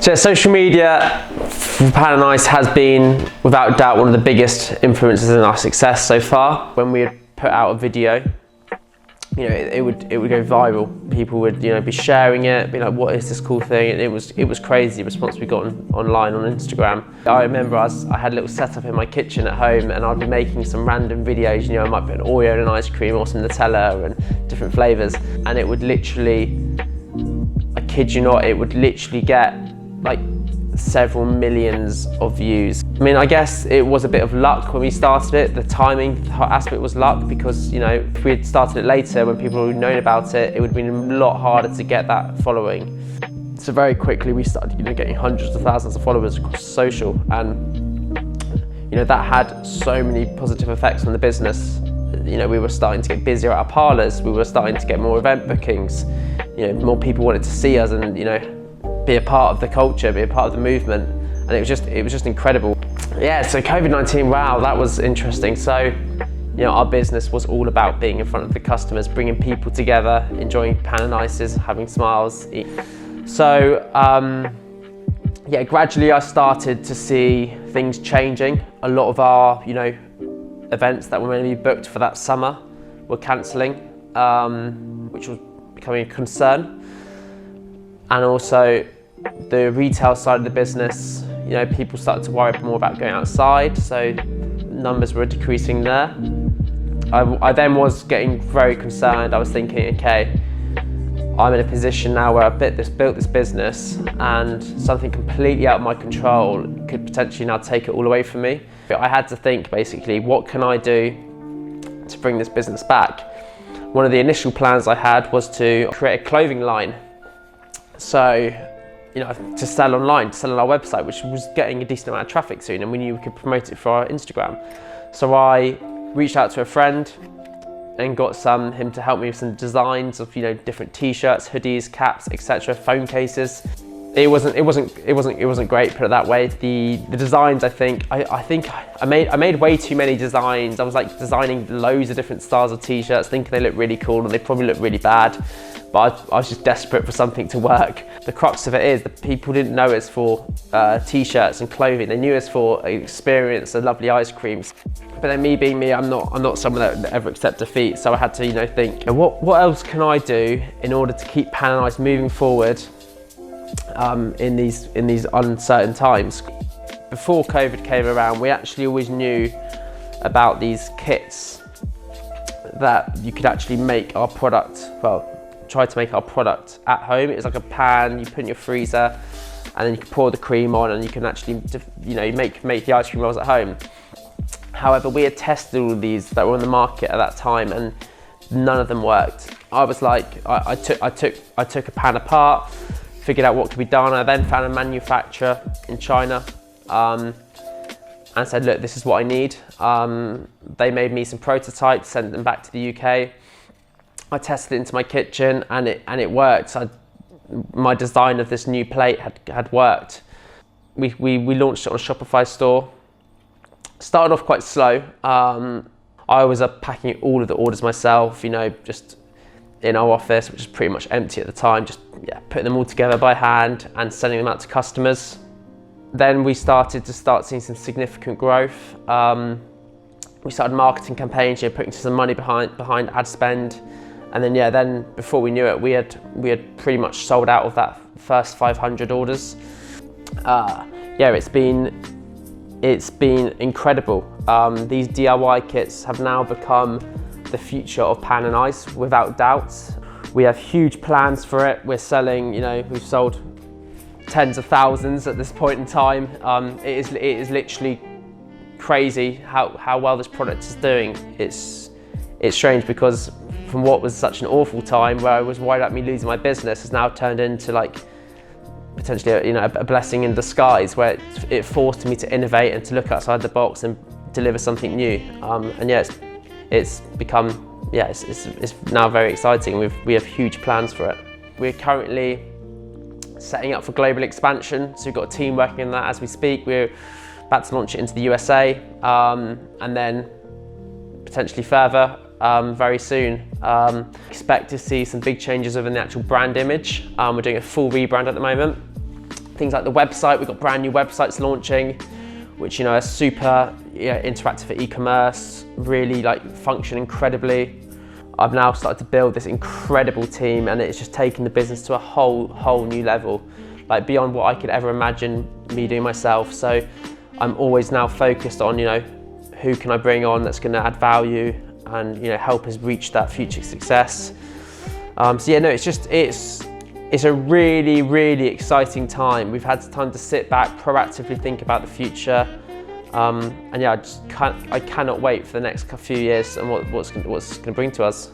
So social media for Pan and Ice has been, without doubt, one of the biggest influences in our success so far. When we had put out a video, you know, it would go viral. People would, you know, be sharing it, be like, "What is this cool thing?" And it was crazy the response we got online on Instagram. I remember I had a little setup in my kitchen at home, and I'd be making some random videos. You know, I might put an Oreo in an ice cream or some Nutella and different flavors, and it would literally, I kid you not, it would literally get like several millions of views. I mean, I guess it was a bit of luck when we started it. The timing aspect was luck because, you know, if we had started it later when people had known about it, it would have been a lot harder to get that following. So very quickly we started, you know, getting hundreds of thousands of followers across social, and you know, that had so many positive effects on the business. You know, we were starting to get busier at our parlours, we were starting to get more event bookings, you know, more people wanted to see us and, you know, be a part of the culture, be a part of the movement, and it was just incredible. Yeah, so COVID-19, wow, that was interesting. So, you know, our business was all about being in front of the customers, bringing people together, enjoying Pan and Ices, having smiles. So, yeah, gradually I started to see things changing. A lot of our, you know, events that were meant to be booked for that summer were cancelling, which was becoming a concern. And also the retail side of the business, you know, people started to worry more about going outside, so numbers were decreasing there. I then was getting very concerned. I was thinking, okay, I'm in a position now where I've built this business, and something completely out of my control could potentially now take it all away from me. I had to think, basically, what can I do to bring this business back? One of the initial plans I had was to create a clothing line. So, you know, to sell online, to sell on our website, which was getting a decent amount of traffic soon, and we knew we could promote it for our Instagram. So I reached out to a friend and got him to help me with some designs of, you know, different t-shirts, hoodies, caps, etc., phone cases. It wasn't great, put it that way. The designs, I think I made way too many designs. I was like designing loads of different styles of t-shirts, thinking they looked really cool and they probably looked really bad. But I was just desperate for something to work. The crux of it is that people didn't know it's for t-shirts and clothing. They knew it's for experience and lovely ice creams. But then me being me, I'm not someone that would ever accept defeat. So I had to, you know, think, what else can I do in order to keep Pan and Ice moving forward in these uncertain times. Before COVID came around, we actually always knew about these kits that you could actually make our product, try to make our product at home. It's like a pan you put in your freezer, and then you can pour the cream on, and you can actually, you know, make the ice cream rolls at home. However, we had tested all of these that were on the market at that time, and none of them worked. I was like, I took a pan apart, figured out what could be done. I then found a manufacturer in China and said, look, this is what I need. They made me some prototypes, sent them back to the UK. I tested it into my kitchen, and it worked. My design of this new plate had worked. We launched it on a Shopify store. Started off quite slow. I was packing all of the orders myself, you know, just in our office, which was pretty much empty at the time, just putting them all together by hand and sending them out to customers. Then we started seeing some significant growth. We started marketing campaigns, you know, putting some money behind ad spend, and then then before we knew it, we had pretty much sold out of that first 500 orders. It's been incredible. These DIY kits have now become the future of Pan and Ice, without doubt. We have huge plans for it. We're selling, you know, we've sold tens of thousands at this point in time. It is literally crazy how well this product is doing. It's strange because from what was such an awful time where I was worried about me losing my business, has now turned into like potentially, you know, a blessing in disguise, where it forced me to innovate and to look outside the box and deliver something new. And it's become, it's now very exciting. We have huge plans for it. We're currently setting up for global expansion, so we've got a team working on that as we speak. We're about to launch it into the USA, and then potentially further very soon. Expect to see some big changes within the actual brand image. We're doing a full rebrand at the moment. Things like the website, we've got brand new websites launching, which are super interactive for e-commerce, really function incredibly. I've now started to build this incredible team, and it's just taken the business to a whole new level, beyond what I could ever imagine me doing myself. So I'm always now focused on, who can I bring on that's going to add value and help us reach that future success. It's a really exciting time. We've had time to sit back, proactively think about the future, I cannot wait for the next few years and what's going to bring to us.